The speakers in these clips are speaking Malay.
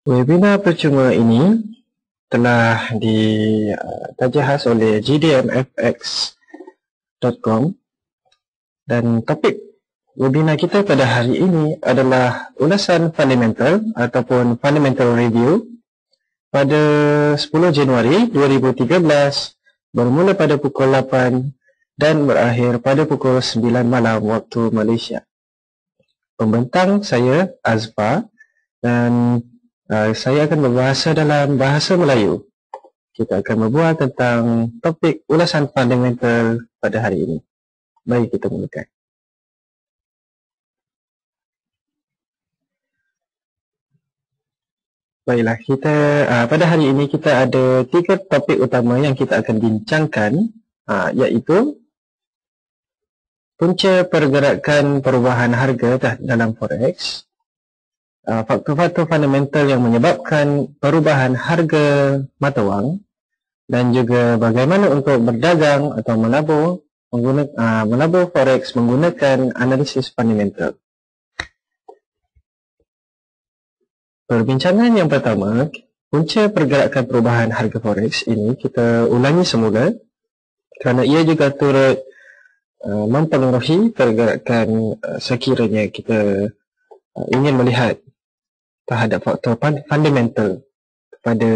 Webinar percuma ini telah ditajahas oleh gdmfx.com dan topik webinar kita pada hari ini adalah ulasan fundamental ataupun fundamental review pada 10 Januari 2013 bermula pada pukul 8 dan berakhir pada pukul 9 malam waktu Malaysia. Pembentang saya Azfar dan saya akan berbahasa dalam bahasa Melayu. Kita akan berbual tentang topik ulasan fundamental pada hari ini. Mari kita mulakan. Baiklah, pada hari ini kita ada 3 topik utama yang kita akan bincangkan, iaitu punca pergerakan perubahan harga dalam forex, faktor-faktor fundamental yang menyebabkan perubahan harga mata wang, dan juga bagaimana untuk berdagang atau menabur forex menggunakan analisis fundamental. Perbincangan yang pertama, punca pergerakan perubahan harga forex ini kita ulangi semula kerana ia juga turut mempengaruhi pergerakan sekiranya kita ingin melihat terhadap faktor fundamental kepada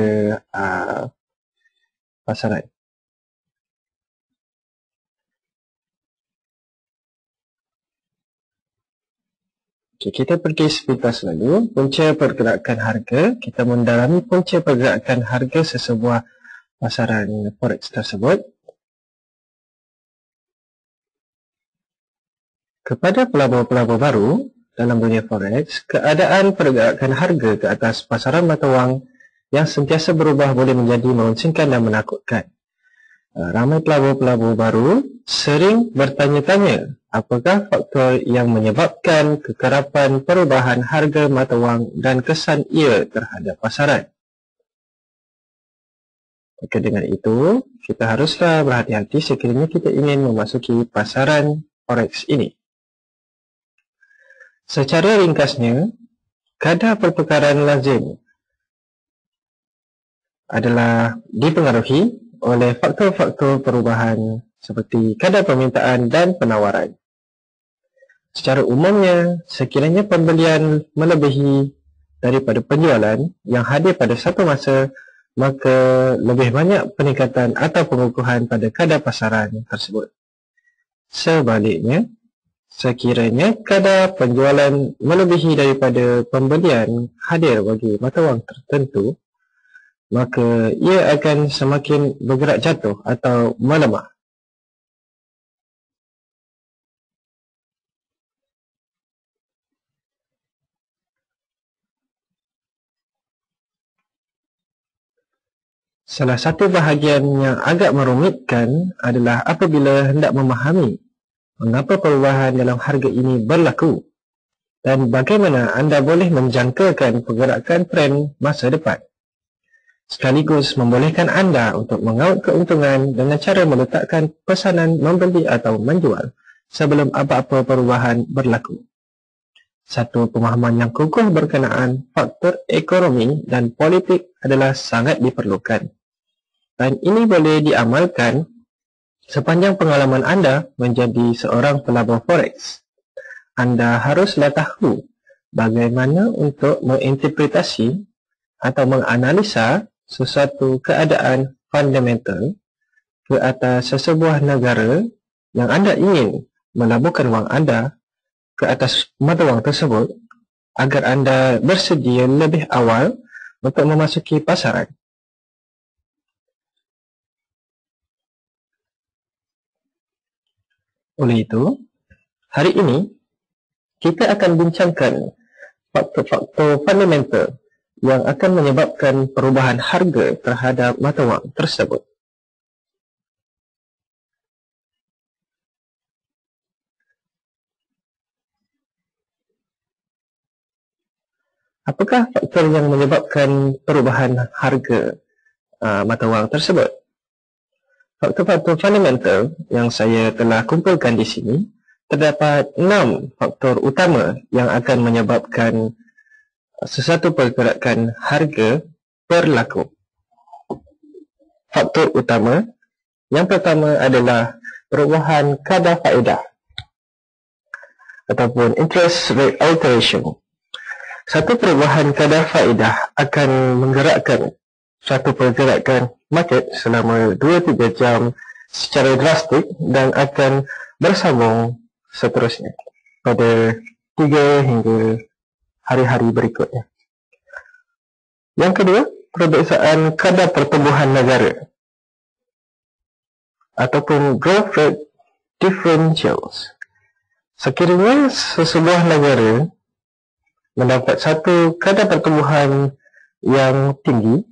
pasaran. Okay, kita pergi sepintas lalu. Punca pergerakan harga, kita mendalami punca pergerakan harga sesebuah pasaran forex tersebut. Kepada pelabur-pelabur baru dalam dunia forex, keadaan pergerakan harga ke atas pasaran mata wang yang sentiasa berubah boleh menjadi meruncingkan dan menakutkan. Ramai pelabur-pelabur baru sering bertanya-tanya apakah faktor yang menyebabkan kekerapan perubahan harga mata wang dan kesan ia terhadap pasaran. Maka dengan itu, kita haruslah berhati-hati sekiranya kita ingin memasuki pasaran forex ini. Secara ringkasnya, kadar pertukaran lazim adalah dipengaruhi oleh faktor-faktor perubahan seperti kadar permintaan dan penawaran. Secara umumnya, sekiranya pembelian melebihi daripada penjualan yang hadir pada satu masa, maka lebih banyak peningkatan atau pengukuhan pada kadar pasaran tersebut. Sebaliknya, sekiranya kadar penjualan melebihi daripada pembelian hadir bagi mata wang tertentu, maka ia akan semakin bergerak jatuh atau melemah. Salah satu bahagian yang agak merumitkan adalah apabila hendak memahami mengapa perubahan dalam harga ini berlaku dan bagaimana anda boleh menjangkakan pergerakan tren masa depan, sekaligus membolehkan anda untuk mengaut keuntungan dengan cara meletakkan pesanan membeli atau menjual sebelum apa-apa perubahan berlaku. Satu pemahaman yang kukuh berkenaan faktor ekonomi dan politik adalah sangat diperlukan, dan ini boleh diamalkan sepanjang pengalaman anda menjadi seorang pelabur forex. Anda haruslah tahu bagaimana untuk menginterpretasi atau menganalisa sesuatu keadaan fundamental ke atas sesebuah negara yang anda ingin melaburkan wang anda ke atas mata wang tersebut agar anda bersedia lebih awal untuk memasuki pasaran. Oleh itu, hari ini kita akan bincangkan faktor-faktor fundamental yang akan menyebabkan perubahan harga terhadap mata wang tersebut. Apakah faktor yang menyebabkan perubahan harga mata wang tersebut? Faktor-faktor fundamental yang saya telah kumpulkan di sini, terdapat 6 faktor utama yang akan menyebabkan sesuatu pergerakan harga berlaku. Faktor utama yang pertama adalah perubahan kadar faedah ataupun interest rate alteration. Satu perubahan kadar faedah akan menggerakkan suatu pergerakan market selama 2-3 jam secara drastik dan akan bersambung seterusnya pada 3 hingga hari-hari berikutnya. Yang kedua, perbezaan kadar pertumbuhan negara ataupun growth rate differentials. Sekiranya sesebuah negara mendapat satu kadar pertumbuhan yang tinggi,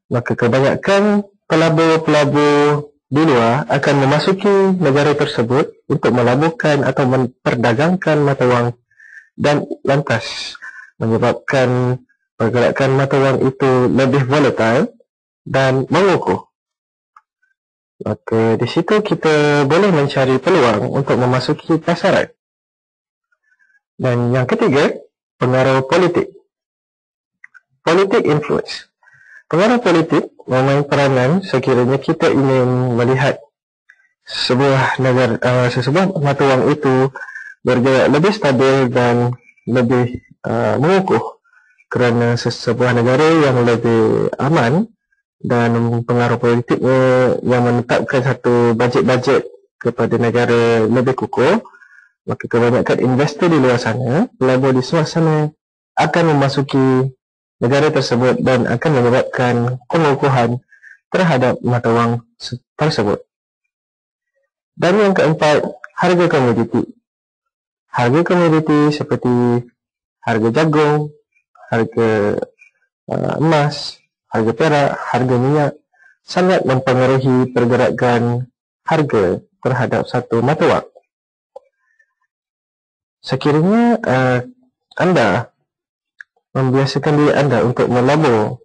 maka kebanyakan pelabur-pelabur di luar akan memasuki negara tersebut untuk melaburkan atau memperdagangkan mata wang dan lantas menyebabkan pergerakan mata wang itu lebih volatile dan mengukuh. Maka di situ kita boleh mencari peluang untuk memasuki pasaran. Dan yang ketiga, pengaruh politik. Politik influence. Pengaruh politik memain peranan sekiranya kita ingin melihat sebuah negara, sesebuah mata wang itu bergerak lebih stabil dan lebih mengukuh kerana sesebuah negara yang lebih aman dan pengaruh politiknya yang menetapkan satu bajet-bajet kepada negara lebih kukuh, maka kebanyakan investor di luar sana, pelabur di luar sana akan memasuki negara tersebut dan akan menyebabkan pengukuhan terhadap mata wang tersebut. Dan yang keempat, harga komoditi. Harga komoditi seperti harga jagung, harga emas, harga perak, harga minyak sangat mempengaruhi pergerakan harga terhadap satu mata wang. Sekiranya anda membiasakan diri anda untuk melabur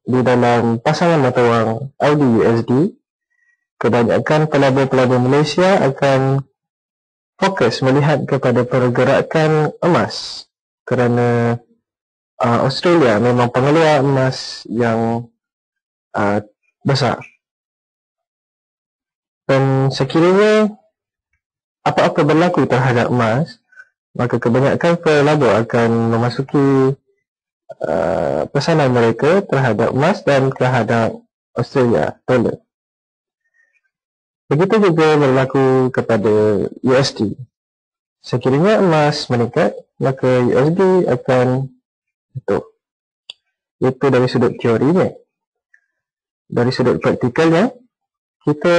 di dalam pasangan mata wang AUD/USD, kebanyakan pelabur-pelabur Malaysia akan fokus melihat kepada pergerakan emas kerana Australia memang pengeluar emas yang besar. Dan sekiranya apa-apa berlaku terhadap emas, maka kebanyakan pelabur akan memasuki pesanan mereka terhadap emas dan terhadap Australia dollar. Begitu juga berlaku kepada USD. Sekiranya emas meningkat, maka USD akan jatuh. Itu dari sudut teorinya. Dari sudut praktikalnya, kita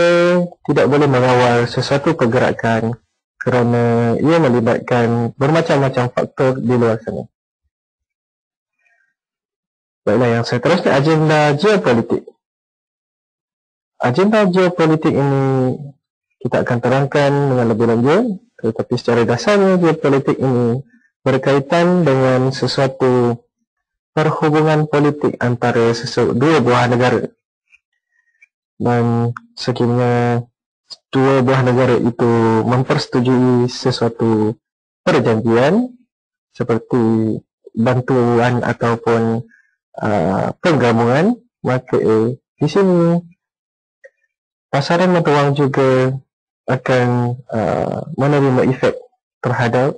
tidak boleh mengawal sesuatu pergerakan kerana ia melibatkan bermacam-macam faktor di luar sana. Baiklah, yang seterusnya, agenda geopolitik. Agenda geopolitik ini kita akan terangkan dengan lebih lanjut, tetapi secara dasarnya geopolitik ini berkaitan dengan sesuatu perhubungan politik antara dua buah negara. Dan sekiranya dua buah negara itu mempersetujui sesuatu perjanjian seperti bantuan ataupun penggabungan, maka di sini pasaran mata wang juga akan menerima efek terhadap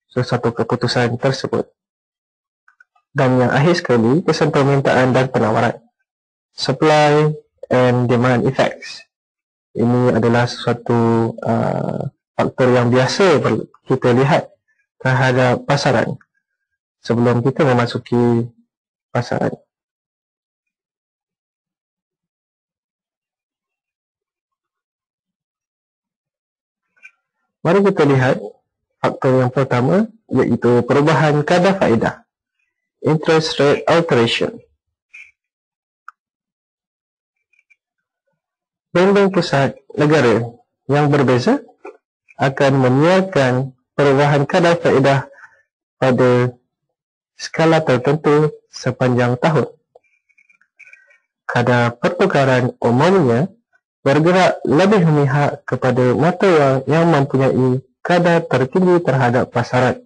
sesuatu keputusan tersebut. Dan yang akhir sekali, kesan permintaan dan penawaran. Supply and demand effects. Ini adalah suatu faktor yang biasa kita lihat terhadap pasaran sebelum kita memasuki pasaran. Mari kita lihat faktor yang pertama, iaitu perubahan kadar faedah. Interest rate alteration. Bank-bank pusat negara yang berbeza akan menyiarkan perubahan kadar faedah pada skala tertentu sepanjang tahun. Kadar pertukaran umumnya bergerak lebih memihak kepada mata wang yang mempunyai kadar tertinggi terhadap pasaran.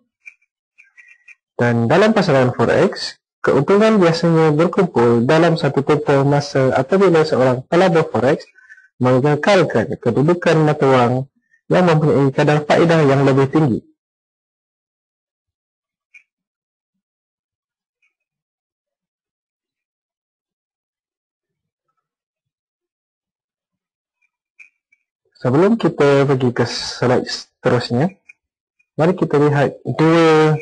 Dan dalam pasaran forex, keuntungan biasanya berkumpul dalam satu tempoh masa apabila seorang pelabur forex mengekalkan kedudukan mata wang yang mempunyai kadar faedah yang lebih tinggi. Sebelum kita pergi ke slide seterusnya, mari kita lihat dua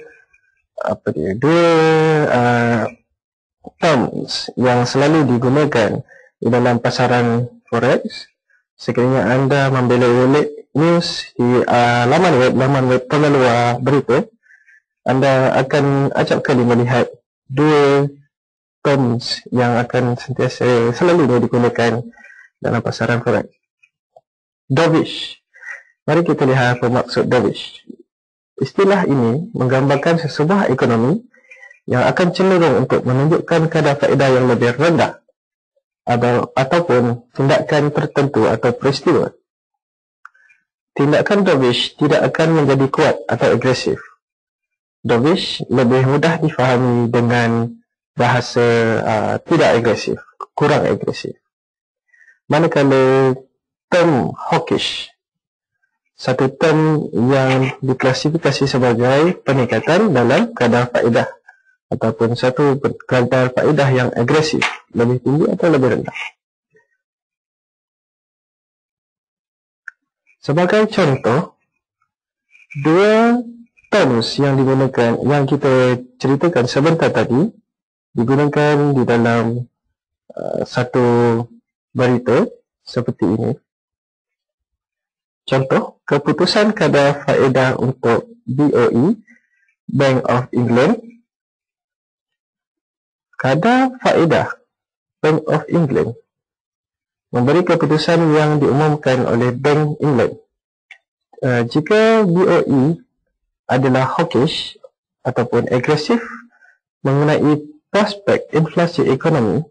terms yang selalu digunakan di dalam pasaran forex. Sekiranya anda membelok-belok news di laman web pengeluar berita, anda akan acap kali melihat dua terms yang akan sentiasa selalu digunakan dalam pasaran forex. Dovish. Mari kita lihat apa maksud dovish. Istilah ini menggambarkan sesebuah ekonomi yang akan cenderung untuk menunjukkan kadar faedah yang lebih rendah ataupun tindakan tertentu atau peristiwa. Tindakan dovish tidak akan menjadi kuat atau agresif. Dovish lebih mudah difahami dengan bahasa tidak agresif, kurang agresif. Manakala term hawkish, satu term yang diklasifikasi sebagai peningkatan dalam kadar faedah ataupun satu kadar faedah yang agresif, lebih tinggi atau lebih rendah. Sebagai contoh, dua terms yang digunakan, yang kita ceritakan sebentar tadi, digunakan di dalam satu berita seperti ini. Contoh, keputusan kadar faedah untuk BOE, Bank of England. Kadar faedah Bank of England memberi keputusan yang diumumkan oleh Bank England. Jika BOE adalah hawkish ataupun agresif mengenai prospek inflasi ekonomi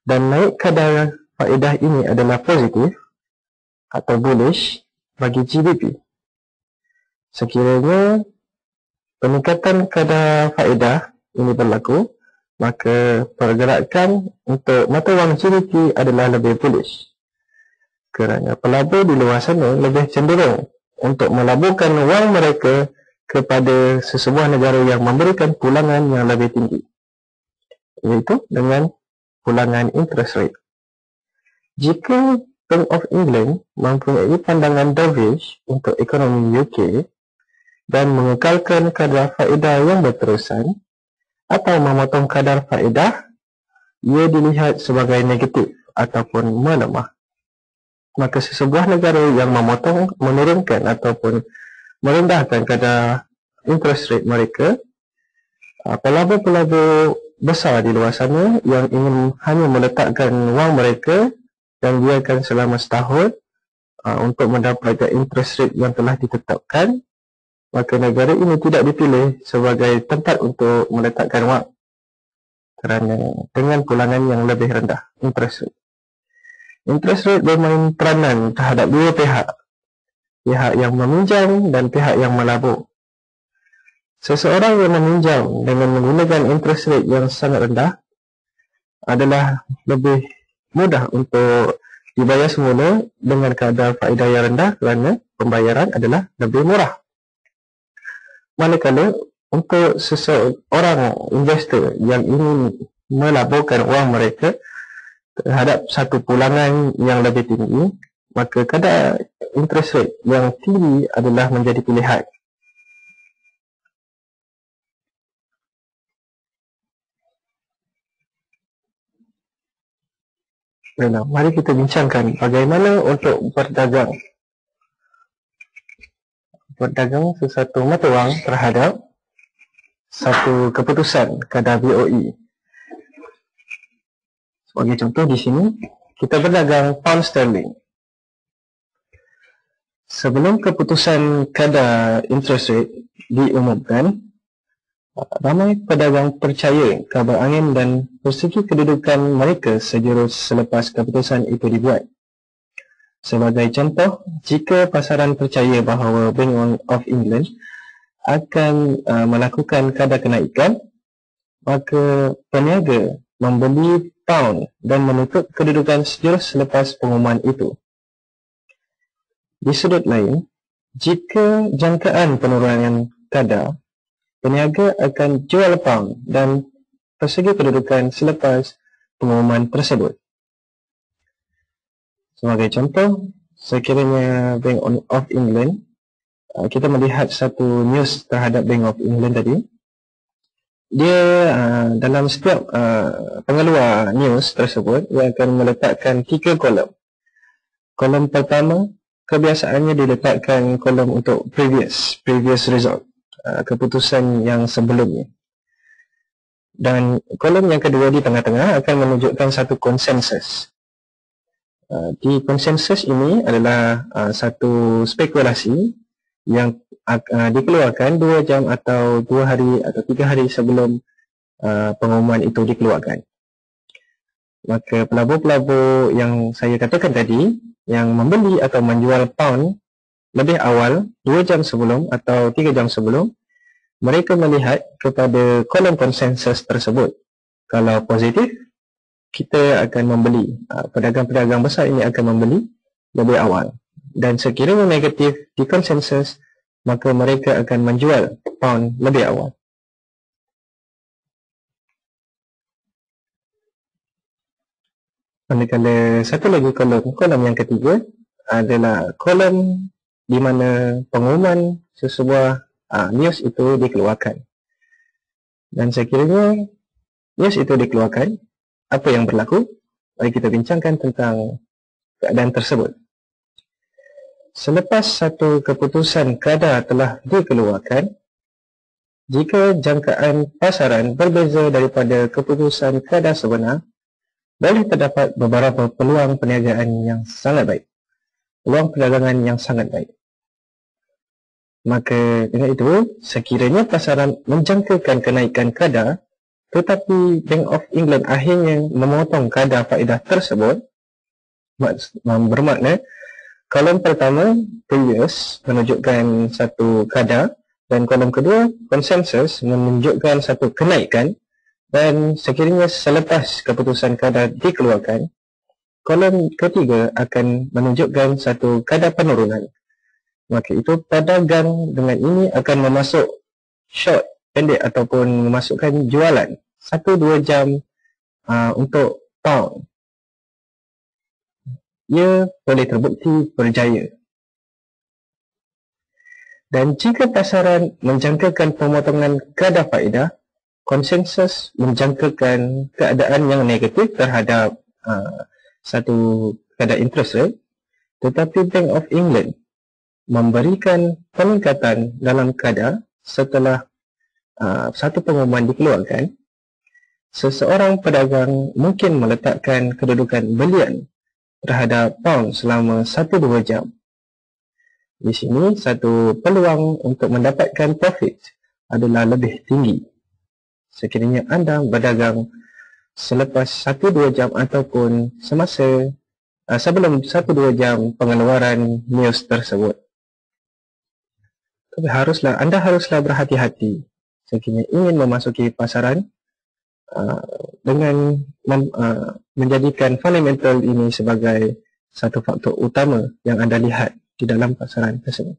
dan naik kadar faedah ini adalah positif atau bullish bagi GDP. Sekiranya peningkatan kadar faedah ini berlaku, maka pergerakan untuk mata wang GDP adalah lebih bullish. Kerana pelabur di luar sana lebih cenderung untuk melaburkan wang mereka kepada sesebuah negara yang memberikan pulangan yang lebih tinggi, iaitu dengan pulangan interest rate. Jika Bank of England mempunyai pandangan dovish untuk ekonomi UK dan mengekalkan kadar faedah yang berterusan atau memotong kadar faedah, ia dilihat sebagai negatif ataupun melemah. Maka sesebuah negara yang memotong, menurunkan ataupun merendahkan kadar interest rate mereka, pelabur-pelabur besar di luar sana yang ingin hanya meletakkan wang mereka dan biarkan selama setahun untuk mendapatkan interest rate yang telah ditetapkan, maka negara ini tidak dipilih sebagai tempat untuk meletakkan wang kerana dengan pulangan yang lebih rendah, interest rate. Interest rate bermain peranan terhadap dua pihak, pihak yang meminjam dan pihak yang melabur. Seseorang yang meminjam dengan menggunakan interest rate yang sangat rendah adalah lebih mudah untuk dibayar semula dengan kadar faedah yang rendah kerana pembayaran adalah lebih murah. Manakala untuk seseorang investor yang ingin melaburkan wang mereka terhadap satu pulangan yang lebih tinggi, maka kadar interest rate yang tinggi adalah menjadi pilihan. Baiklah, mari kita bincangkan bagaimana untuk berdagang sesuatu mata wang terhadap satu keputusan kadar BOE. Sebagai contoh di sini, kita berdagang pound sterling. Sebelum keputusan kadar interest rate diumumkan, ramai pedagang percaya kabar angin dan persegi kedudukan mereka sejurus selepas keputusan itu dibuat. Sebagai contoh, jika pasaran percaya bahawa Bank of England akan melakukan kadar kenaikan, maka peniaga membeli pound dan menutup kedudukan sejurus selepas pengumuman itu. Di sudut lain, jika jangkaan penurunan kadar, peniaga akan jual pound dan persegi kedudukan selepas pengumuman tersebut. Sebagai contoh, sekiranya Bank of England, kita melihat satu news terhadap Bank of England tadi. Dia dalam setiap pengeluar news tersebut, dia akan meletakkan 3 kolom. Kolom pertama, kebiasaannya diletakkan kolom untuk previous result, keputusan yang sebelumnya. Dan kolom yang kedua di tengah-tengah akan menunjukkan satu konsensus. Di konsensus ini adalah satu spekulasi yang dikeluarkan 2 jam atau 2 hari atau 3 hari sebelum pengumuman itu dikeluarkan. Maka pelabur-pelabur yang saya katakan tadi, yang membeli atau menjual pound lebih awal 2 jam sebelum atau 3 jam sebelum, mereka melihat kepada kolom konsensus tersebut. Kalau positif, kita akan membeli. Pedagang-pedagang besar ini akan membeli lebih awal. Dan sekiranya negatif di konsensus, maka mereka akan menjual pound lebih awal. Manakala satu lagi kolom yang ketiga adalah kolom di mana pengumuman sesebuah news itu dikeluarkan. Dan sekiranya news itu dikeluarkan, apa yang berlaku? Mari kita bincangkan tentang keadaan tersebut. Selepas satu keputusan kadar telah dikeluarkan, jika jangkaan pasaran berbeza daripada keputusan kadar sebenar, boleh terdapat beberapa peluang perniagaan yang sangat baik, peluang perdagangan yang sangat baik. Maka dengan itu, sekiranya pasaran menjangkakan kenaikan kadar, tetapi Bank of England akhirnya memotong kadar faedah tersebut, bermakna kolom pertama, previous, menunjukkan satu kadar, dan kolom kedua, konsensus, menunjukkan satu kenaikan, dan sekiranya selepas keputusan kadar dikeluarkan, kolom ketiga akan menunjukkan satu kadar penurunan. Maka itu pedagang dengan ini akan memasuk short, pendek ataupun memasukkan jualan 1-2 jam untuk pound. Ia boleh terbukti berjaya. Dan jika pasaran menjangkakan pemotongan kadar faedah, konsensus menjangkakan keadaan yang negatif terhadap satu kadar interest rate, tetapi Bank of England memberikan peningkatan dalam kadar setelah satu pengumuman dikeluarkan. Seseorang pedagang mungkin meletakkan kedudukan belian terhadap pound selama 1-2 jam. Di sini satu peluang untuk mendapatkan profit adalah lebih tinggi sekiranya anda berdagang selepas 1-2 jam ataupun semasa sebelum 1-2 jam pengeluaran news tersebut. Tapi anda haruslah berhati-hati sekiranya ingin memasuki pasaran dengan menjadikan fundamental ini sebagai satu faktor utama yang anda lihat di dalam pasaran tersebut.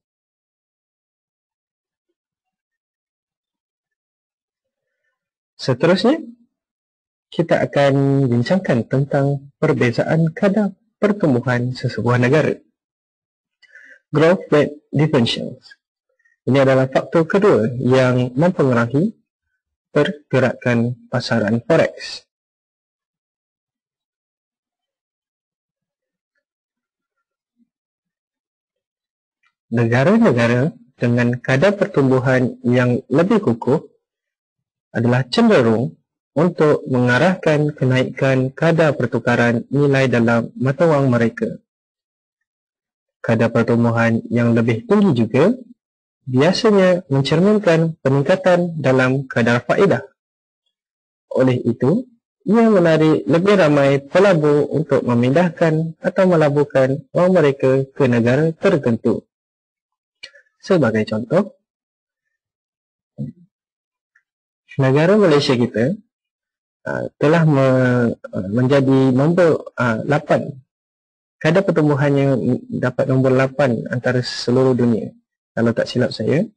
Seterusnya, kita akan bincangkan tentang perbezaan kadar pertumbuhan sesebuah negara. Growth rate differentials. Ini adalah faktor kedua yang mempengaruhi pergerakan pasaran forex. Negara-negara dengan kadar pertumbuhan yang lebih kukuh adalah cenderung untuk mengarahkan kenaikan kadar pertukaran nilai dalam mata wang mereka. Kadar pertumbuhan yang lebih tinggi juga biasanya mencerminkan peningkatan dalam kadar faedah. Oleh itu, ia menarik lebih ramai pelabur untuk memindahkan atau melaburkan wang mereka ke negara tertentu. Sebagai contoh, negara Malaysia kita telah menjadi nombor 8. Kadar pertumbuhannya dapat nombor 8 antara seluruh dunia, kalau tak silap saya.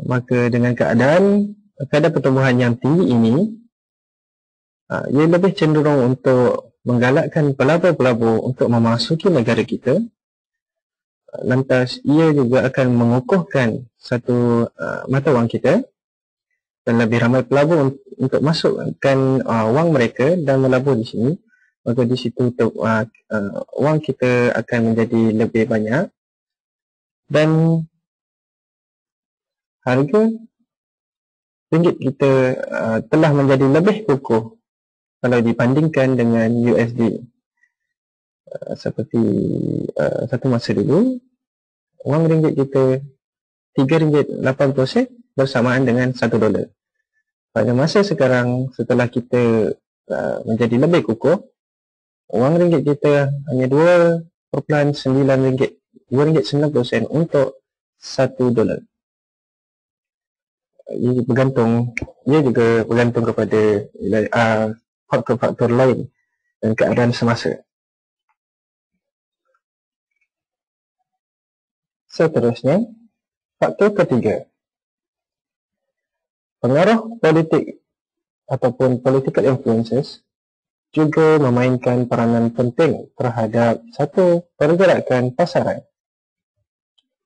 Maka dengan keadaan kadar pertumbuhan yang tinggi ini, ia lebih cenderung untuk menggalakkan pelabur-pelabur untuk memasuki negara kita. Lantas ia juga akan mengukuhkan satu mata wang kita, dan lebih ramai pelabur untuk masukkan wang mereka dan melabur di sini. Maka di situ wang kita akan menjadi lebih banyak, dan harga ringgit kita telah menjadi lebih kukuh kalau dibandingkan dengan USD. Seperti satu masa dulu, wang ringgit kita RM3.80 bersamaan dengan $1. Pada masa sekarang, setelah kita menjadi lebih kukuh, wang ringgit kita hanya RM2.90 untuk $1. Ia juga bergantung kepada faktor-faktor lain dan keadaan semasa. Seterusnya, faktor ketiga, pengaruh politik ataupun political influences juga memainkan peranan penting terhadap satu pergerakan pasaran.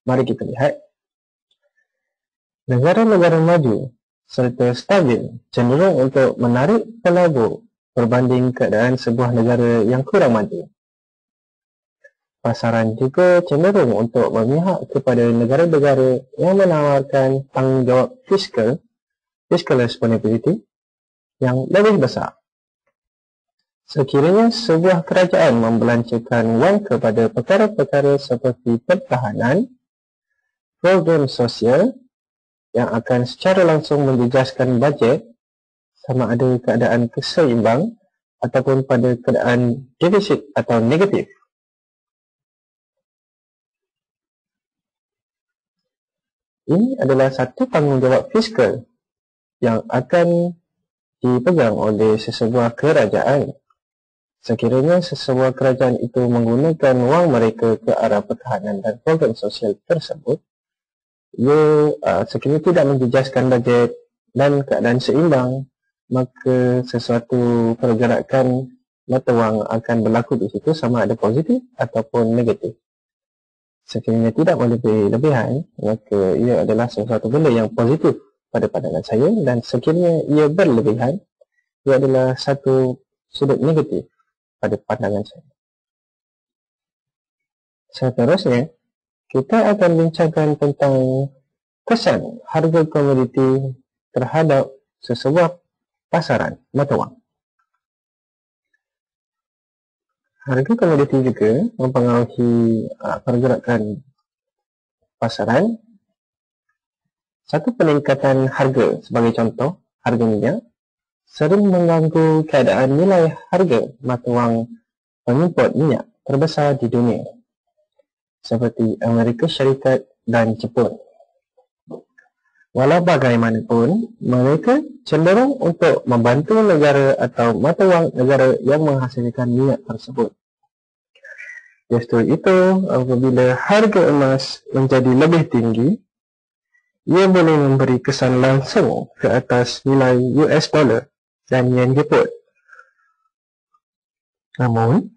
Mari kita lihat. Negara-negara maju serta stabil cenderung untuk menarik pelabur berbanding keadaan sebuah negara yang kurang maju. Pasaran juga cenderung untuk memihak kepada negara-negara yang menawarkan tanggungjawab fiscal responsibility yang lebih besar. Sekiranya sebuah kerajaan membelanjakan wang kepada perkara-perkara seperti pertahanan, program sosial yang akan secara langsung menjejaskan bajet, sama ada keadaan keseimbang ataupun pada keadaan defisit atau negatif. Ini adalah satu tanggungjawab fiskal yang akan dipegang oleh sesebuah kerajaan. Sekiranya sesebuah kerajaan itu menggunakan wang mereka ke arah pertahanan dan program sosial tersebut, ia sekiranya tidak menjejaskan bajet dan keadaan seimbang, maka sesuatu pergerakan mata wang akan berlaku di situ, sama ada positif ataupun negatif. Sekiranya tidak berlebihan, maka ia adalah sesuatu benda yang positif pada pandangan saya, dan sekiranya ia berlebihan, ia adalah satu sudut negatif pada pandangan saya. Seterusnya, kita akan bincangkan tentang kesan harga komoditi terhadap sesebuah pasaran mata wang. Harga komoditi juga mempengaruhi pergerakan pasaran. Satu peningkatan harga, sebagai contoh, harga minyak, sering mengganggu keadaan nilai harga mata wang pengimport minyak terbesar di dunia, seperti Amerika Syarikat dan Jepun. Walau bagaimanapun, mereka cenderung untuk membantu negara atau mata wang negara yang menghasilkan minyak tersebut. Justru itu, apabila harga emas menjadi lebih tinggi, ia boleh memberi kesan langsung ke atas nilai US dollar dan yen Jepun. Namun,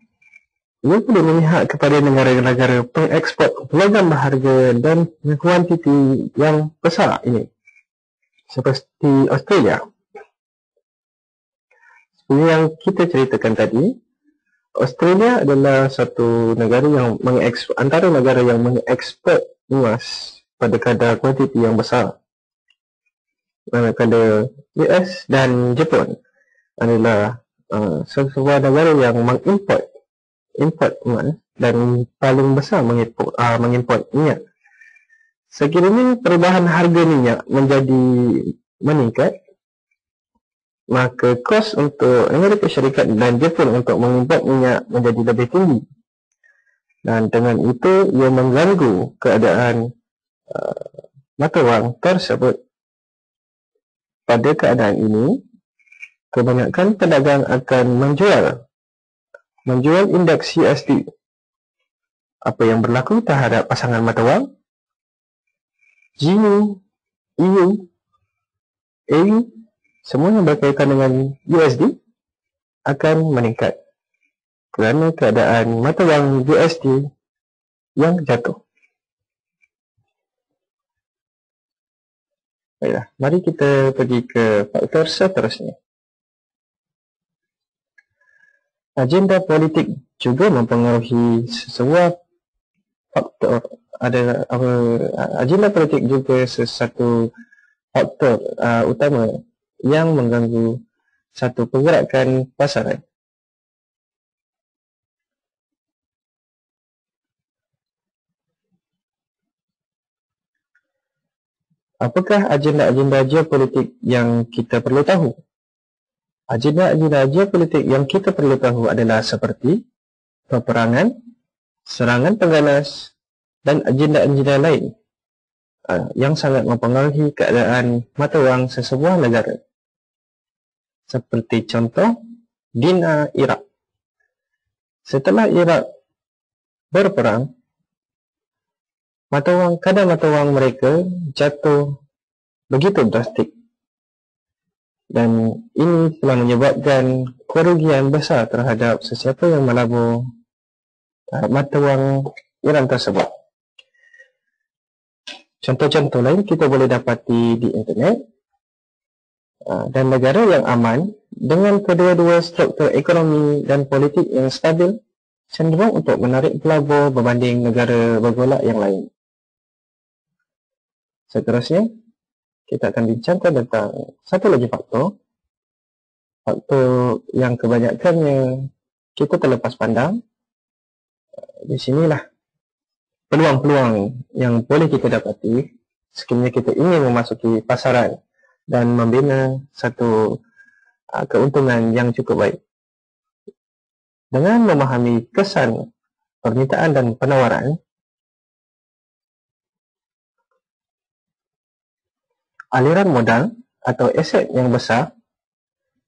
ia boleh memihak kepada negara-negara pengeksport logam berharga dan kuantiti yang besar ini, seperti Australia. Seperti yang kita ceritakan tadi, Australia adalah satu negara yang antara negara yang mengeksport emas pada kadar kuantiti yang besar. Manakala US dan Jepun adalah sebuah negara yang mengimport emas dan paling besar mengimport minyak. Sekiranya perubahan harga minyak meningkat, maka kos untuk Amerika Syarikat dan Jepun untuk mengimport minyak menjadi lebih tinggi. Dan dengan itu, ia mengganggu keadaan mata wang tersebut. pada keadaan ini, kebanyakan pedagang akan menjual indeks USD. Apa yang berlaku terhadap pasangan mata wang GBP, EU, AU, semua yang berkaitan dengan USD akan meningkat kerana keadaan mata wang USD yang jatuh. Baiklah, mari kita pergi ke faktor seterusnya. Agenda politik juga mempengaruhi sebuah faktor. Agenda politik juga sesuatu faktor utama yang mengganggu satu pergerakan pasaran. Apakah agenda-agenda geopolitik yang kita perlu tahu? Agenda-agenda geopolitik yang kita perlu tahu adalah seperti peperangan, serangan pengganas dan agenda-agenda lain yang sangat mempengaruhi keadaan mata wang sesebuah negara. Seperti contoh, Dina Iraq. Setelah Iraq berperang, kadar mata wang mereka jatuh begitu drastik. Dan ini telah menyebabkan kerugian besar terhadap sesiapa yang melabur mata wang Iran tersebut. Contoh-contoh lain kita boleh dapati di internet. Dan negara yang aman dengan kedua-dua struktur ekonomi dan politik yang stabil cenderung untuk menarik pelabur berbanding negara bergolak yang lain. Seterusnya, kita akan bincangkan tentang satu lagi faktor. Faktor yang kebanyakannya kita terlepas pandang. Di sinilah peluang-peluang yang boleh kita dapati sekiranya kita ingin memasuki pasaran dan membina satu keuntungan yang cukup baik. Dengan memahami kesan permintaan dan penawaran, aliran modal atau aset yang besar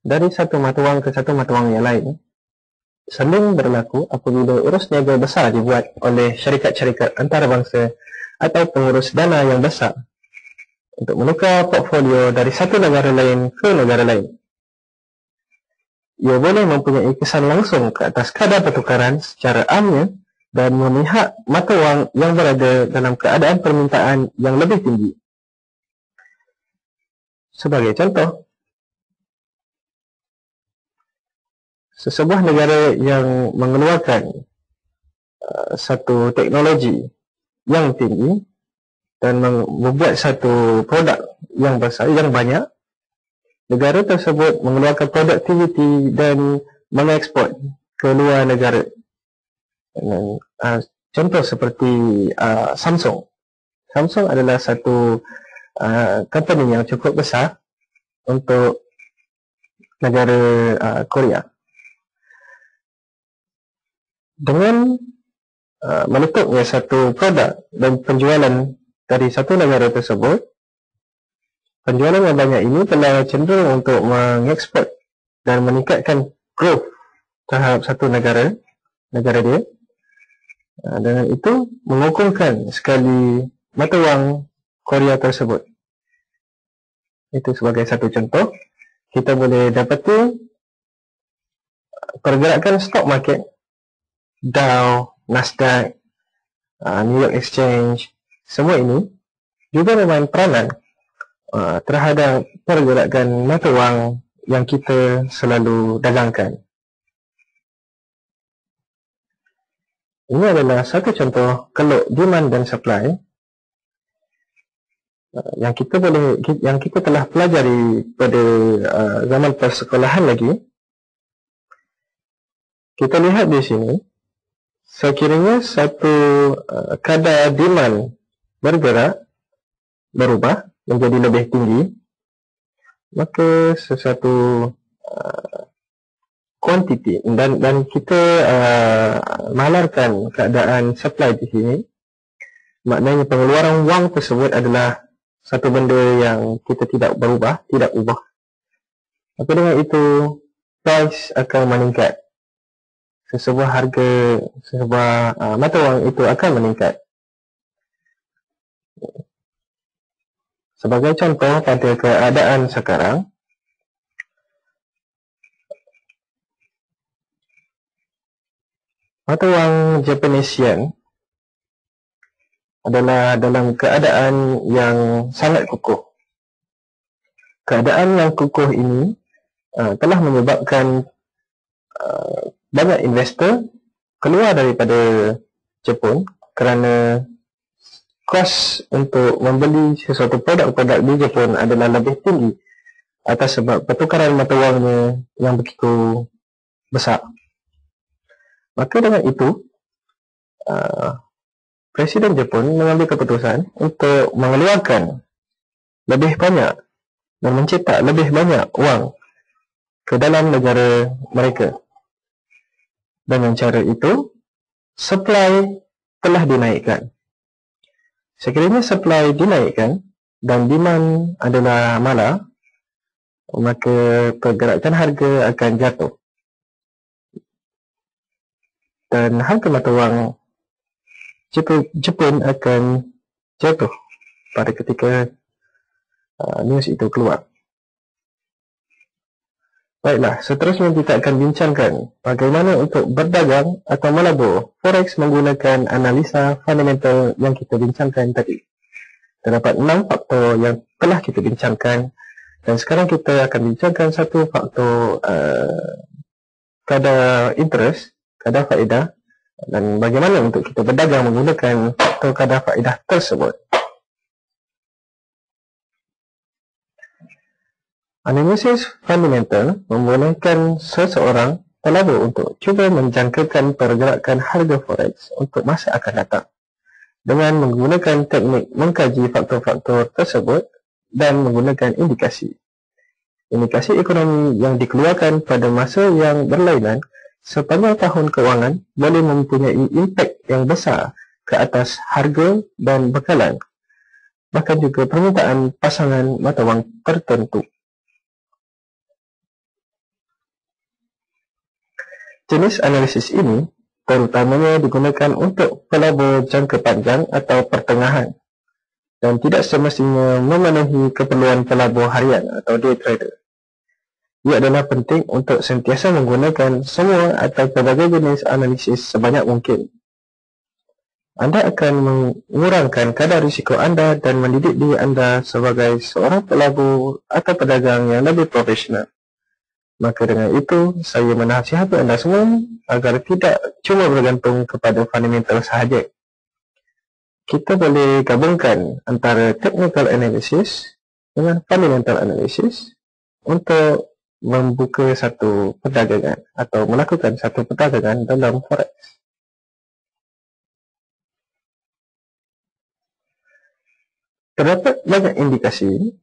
dari satu mata wang ke satu mata wang yang lain sering berlaku apabila urus niaga besar dibuat oleh syarikat-syarikat antarabangsa atau pengurus dana yang besar untuk menukar portfolio dari satu negara lain ke negara lain. Ia boleh mempunyai kesan langsung ke atas kadar pertukaran secara amnya dan memihak mata wang yang berada dalam keadaan permintaan yang lebih tinggi. Sebagai contoh, sesebuah negara yang mengeluarkan satu teknologi yang tinggi dan membuat satu produk yang besar, yang banyak, negara tersebut mengeluarkan produktiviti dan mengekspor ke luar negara. Contoh seperti Samsung. Samsung adalah satu company yang cukup besar untuk negara Korea. Dengan menutupnya satu produk dan penjualan dari satu negara tersebut, penjualan yang banyak ini telah cenderung untuk mengekspor dan meningkatkan growth terhadap satu negara dia. Dengan itu mengukuhkan sekali mata wang Korea tersebut. Itu sebagai satu contoh. Kita boleh dapati pergerakan stock market, Dow, Nasdaq, New York Exchange, semua ini juga memain peranan terhadap pergerakan mata wang yang kita selalu dagangkan. Ini adalah satu contoh keluk demand dan supply yang kita telah pelajari pada zaman persekolahan lagi. Kita lihat di sini, sekiranya satu kadar demand berubah menjadi lebih tinggi, maka sesuatu kuantiti dan kita malarkan keadaan supply di sini, maknanya pengeluaran wang tersebut adalah satu benda yang kita tidak ubah. Maka dengan itu, price akan meningkat. Sesebuah harga, mata wang itu akan meningkat. Sebagai contoh, pada keadaan sekarang, mata wang Japanese yen adalah dalam keadaan yang sangat kukuh. Keadaan yang kukuh ini telah menyebabkan banyak investor keluar daripada Jepun kerana kos untuk membeli sesuatu produk-produk di Jepun adalah lebih tinggi atas sebab pertukaran mata wangnya yang begitu besar. Maka dengan itu, Presiden Jepun mengambil keputusan untuk mengeluarkan lebih banyak dan mencetak lebih banyak wang ke dalam negara mereka. Dengan cara itu, supply telah dinaikkan. Sekiranya supply dinaikkan dan demand adalah malar, maka pergerakan harga akan jatuh. Dan harga mata wang Jepun akan jatuh pada ketika news itu keluar. Baiklah, seterusnya kita akan bincangkan bagaimana untuk berdagang atau melabur forex menggunakan analisa fundamental yang kita bincangkan tadi. Terdapat 6 faktor yang telah kita bincangkan dan sekarang kita akan bincangkan satu faktor kadar interest, kadar faedah, dan bagaimana untuk kita berdagang menggunakan faktor kadar faedah tersebut. Analisis fundamental membolehkan seseorang pelabur untuk cuba menjangkakan pergerakan harga forex untuk masa akan datang dengan menggunakan teknik mengkaji faktor-faktor tersebut dan menggunakan indikasi. Indikasi ekonomi yang dikeluarkan pada masa yang berlainan sepanjang tahun kewangan boleh mempunyai impak yang besar ke atas harga dan bekalan, bahkan juga permintaan pasangan mata wang tertentu. Jenis analisis ini terutamanya digunakan untuk pelabur jangka panjang atau pertengahan dan tidak semestinya memenuhi keperluan pelabur harian atau day trader. Ia adalah penting untuk sentiasa menggunakan semua atau pelbagai jenis analisis sebanyak mungkin. Anda akan mengurangkan kadar risiko anda dan mendidik diri anda sebagai seorang pelabur atau pedagang yang lebih profesional. Maka dengan itu, saya menasihati anda semua agar tidak cuma bergantung kepada fundamental sahaja. Kita boleh gabungkan antara technical analysis dengan fundamental analysis untuk membuka satu perdagangan atau melakukan satu perdagangan dalam forex. Terdapat banyak indikasi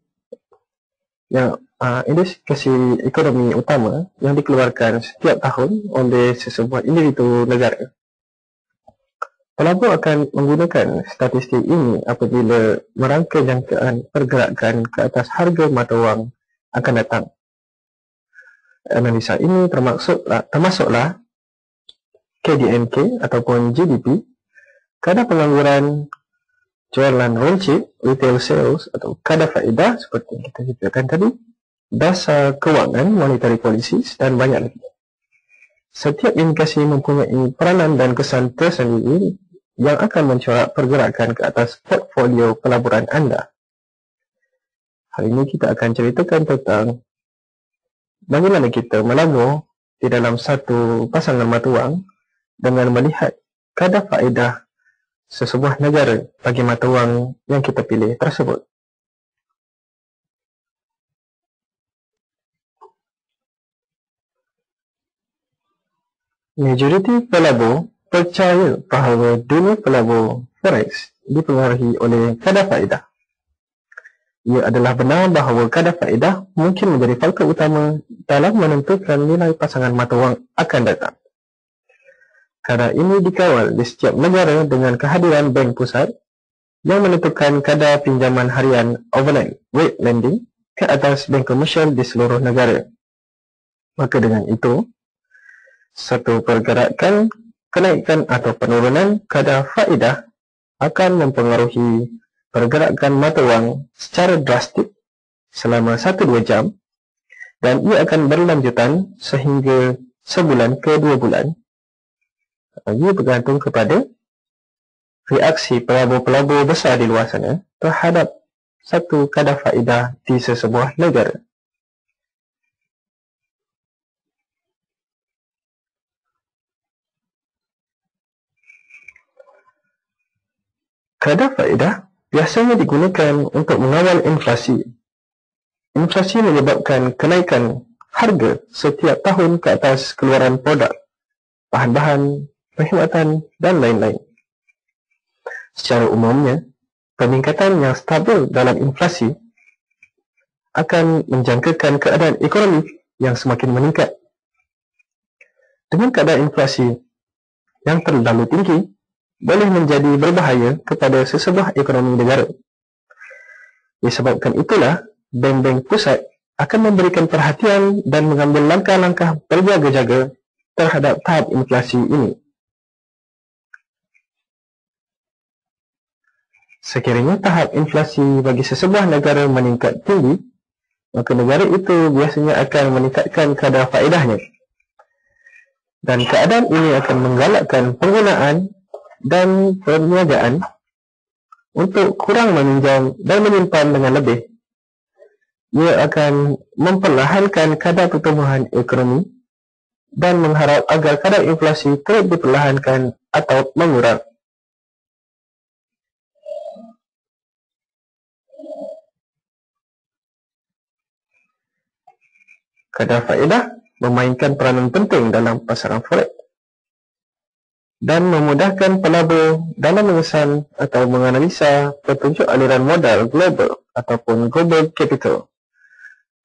indikasi ekonomi utama yang dikeluarkan setiap tahun oleh sesebuah individu negara. Pelabur akan menggunakan statistik ini apabila merangka jangkaan pergerakan ke atas harga mata wang akan datang. Analisa ini termasuklah KDNK ataupun GDP, kadar pengangguran, jualan runcit, retail sales atau kadar faedah seperti yang kita ceritakan tadi, dasar kewangan, monetary policies dan banyak lagi. Setiap indikasi mempunyai peranan dan kesan tersendiri yang akan mencorak pergerakan ke atas portfolio pelaburan anda. Hari ini kita akan ceritakan tentang bagaimana kita melabur di dalam satu pasangan mata wang dengan melihat kadar faedah sesebuah negara bagi mata wang yang kita pilih tersebut. Majoriti pelabur percaya bahawa dunia pelabur forex dipengaruhi oleh kadar faedah. Ia adalah benar bahawa kadar faedah mungkin menjadi faktor utama dalam menentukan nilai pasangan mata wang akan datang. Kadar ini dikawal di setiap negara dengan kehadiran bank pusat yang menentukan kadar pinjaman harian overnight rate lending ke atas bank komersial di seluruh negara. Maka dengan itu, satu pergerakan kenaikan atau penurunan kadar faedah akan mempengaruhi pergerakan mata wang secara drastik selama 1-2 jam dan ia akan berlanjutan sehingga sebulan ke 2 bulan. Ia bergantung kepada reaksi pelabur-pelabur besar di luar sana terhadap satu kadar faedah di sesebuah negara. Kadar faedah biasanya digunakan untuk mengawal inflasi. Inflasi menyebabkan kenaikan harga setiap tahun ke atas keluaran produk, bahan-bahan, perkhidmatan dan lain-lain. Secara umumnya, peningkatan yang stabil dalam inflasi akan menjangkakan keadaan ekonomi yang semakin meningkat. Dengan keadaan inflasi yang terlalu tinggi, boleh menjadi berbahaya kepada sesebuah ekonomi negara. Disebabkan itulah, bank-bank pusat akan memberikan perhatian dan mengambil langkah-langkah berjaga-jaga terhadap tahap inflasi ini. Sekiranya tahap inflasi bagi sesebuah negara meningkat tinggi, maka negara itu biasanya akan meningkatkan kadar faedahnya. Dan keadaan ini akan menggalakkan penggunaan dan perniagaan untuk kurang meminjam dan menyimpan dengan lebih. Ia akan memperlahankan kadar pertumbuhan ekonomi dan mengharap agar kadar inflasi terus diperlahankan atau mengurang. Kadar faedah memainkan peranan penting dalam pasaran forex dan memudahkan pelabur dalam mengesan atau menganalisa petunjuk aliran modal global ataupun global capital,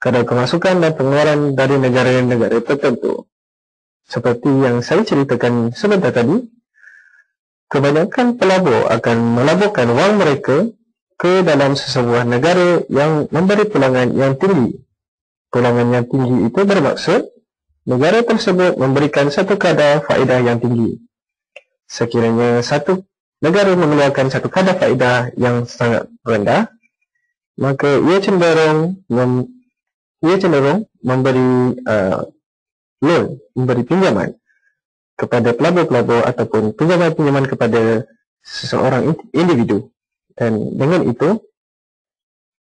kadar kemasukan dan pengeluaran dari negara-negara tertentu. Seperti yang saya ceritakan sebentar tadi, kebanyakan pelabur akan melaburkan wang mereka ke dalam sesebuah negara yang memberi pulangan yang tinggi. Pulangan yang tinggi itu bermaksud negara tersebut memberikan satu kadar faedah yang tinggi. Sekiranya satu negara mengeluarkan satu kadar faedah yang sangat rendah, maka ia cenderung memberi loan, memberi pinjaman kepada pelabur-pelabur ataupun pinjaman-pinjaman kepada seseorang individu. Dan dengan itu,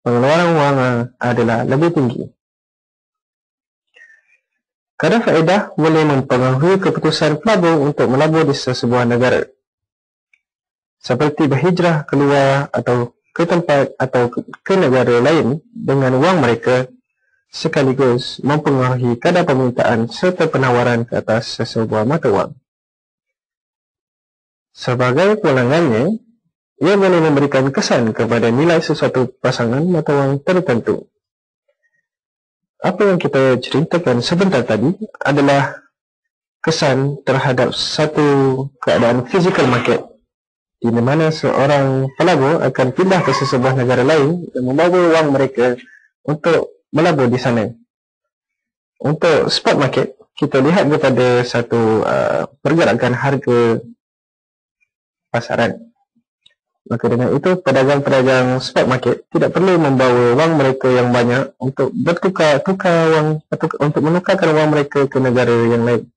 pengeluaran wang adalah lebih tinggi. Kadar faedah boleh mempengaruhi keputusan pelabur untuk melabur di sesebuah negara, seperti berhijrah keluar atau ke tempat atau ke negara lain dengan wang mereka, sekaligus mempengaruhi kadar permintaan serta penawaran ke atas sesebuah mata wang. Sebagai pulangannya, ia boleh memberikan kesan kepada nilai sesuatu pasangan mata wang tertentu. Apa yang kita ceritakan sebentar tadi adalah kesan terhadap satu keadaan physical market, di mana seorang pelabur akan pindah ke sesebuah negara lain dan membawa wang mereka untuk melabur di sana. Untuk spot market, kita lihat kepada satu pergerakan harga pasaran. Maka dengan itu, pedagang-pedagang spot market tidak perlu membawa wang mereka yang banyak untuk bertukar wang atau untuk menukarkan wang mereka ke negara yang lain.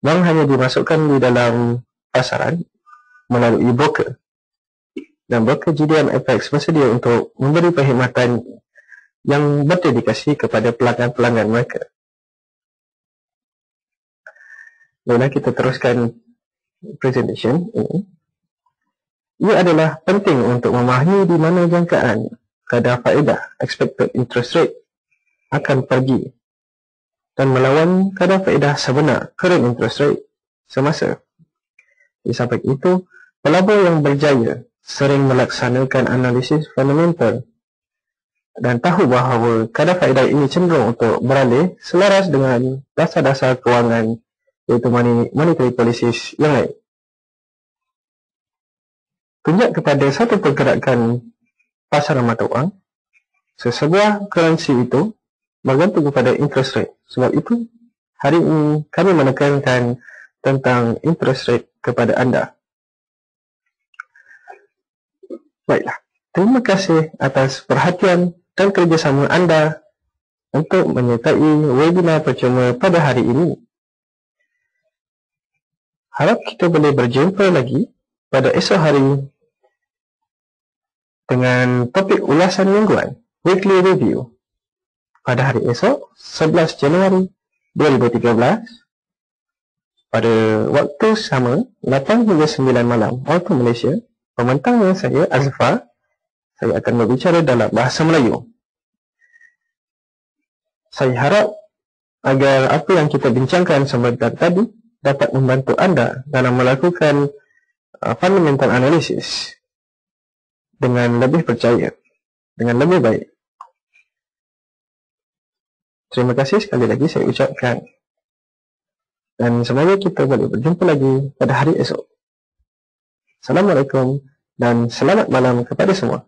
Wang hanya dimasukkan di dalam pasaran melalui broker. Dan broker GDM FX bersedia untuk memberi perkhidmatan yang berdedikasi kepada pelanggan-pelanggan mereka. Baiklah, kita teruskan presentation ini. Ia adalah penting untuk memahami di mana jangkaan kadar faedah expected interest rate akan pergi dan melawan kadar faedah sebenar current interest rate semasa. Di samping itu, pelabur yang berjaya sering melaksanakan analisis fundamental dan tahu bahawa kadar faedah ini cenderung untuk beralih selaras dengan dasar-dasar kewangan, iaitu monetary policies yang lain. tunjuk kepada satu pergerakan pasaran mata wang. Sesebuah currency itu bergantung kepada interest rate. Sebab itu, hari ini kami menekankan tentang interest rate kepada anda. Baiklah, terima kasih atas perhatian dan kerjasama anda untuk menyertai webinar percuma pada hari ini. Harap kita boleh berjumpa lagi pada esok hari dengan topik ulasan mingguan, Weekly Review, pada hari esok, 11 Januari 2013, pada waktu sama, 8 hingga 9 malam, waktu Malaysia. Pembentangnya saya, Azfar. Saya akan berbicara dalam bahasa Melayu. Saya harap agar apa yang kita bincangkan sebentar tadi dapat membantu anda dalam melakukan fundamental analysis dengan lebih percaya, dengan lebih baik. Terima kasih sekali lagi saya ucapkan. Dan semoga kita boleh berjumpa lagi pada hari esok. Assalamualaikum dan selamat malam kepada semua.